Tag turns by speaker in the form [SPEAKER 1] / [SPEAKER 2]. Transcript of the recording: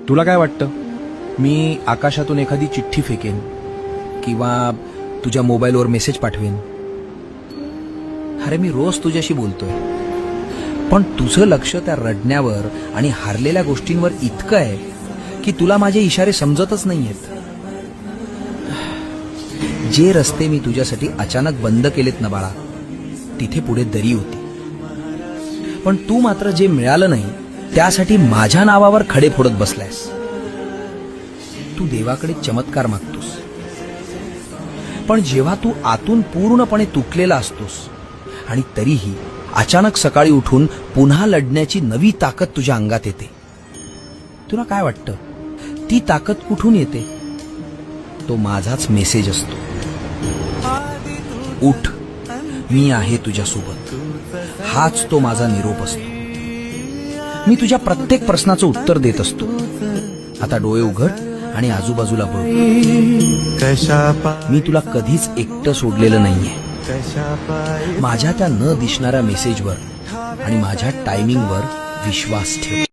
[SPEAKER 1] तुला काय वाटतं, मी आकाशातून एखादी चिठ्ठी फेकेन किंवा तुझ्या मोबाईलवर मेसेज पाठवेन? अरे मी रोज तुझ्याशी बोलतोय, पण तुझं लक्ष त्या रडण्यावर आणि हारलेल्या गोष्टींवर इतकं आहे की तुला माझे इशारे समजतच नाहीयेत. जे रस्ते मी तुझ्यासाठी अचानक बंद केलेत ना बाळा, तिथे पुढे दरी होती. पण तू मात्र जे मिळालं नाही त्यासाठी माझ्या नावावर खडे फोडत बसलायस. तू देवाकडे चमत्कार मागतोस, पण जेव्हा तू आतून पूर्णपणे तुटलेला असतोस आणि तरीही अचानक सकाळी उठून पुन्हा लढण्याची नवी ताकद तुझ्या अंगात येते, तुला काय वाटतं ती ताकद कुठून येते? तो माझाच मेसेज असतो. उठ, मी आहे तुझ्यासोबत. हाच तो माझा निरोप असतो. मी तुझ्या प्रत्येक प्रश्नाचं उत्तर देत असतो. आता डोळे उघड आणि आजूबाजूला बघ. मी तुला कधीच एकटं सोडलेलं नाहीये. माझ्या त्या न दिसणाऱ्या मेसेजवर आणि माझ्या टायमिंगवर विश्वास ठेव.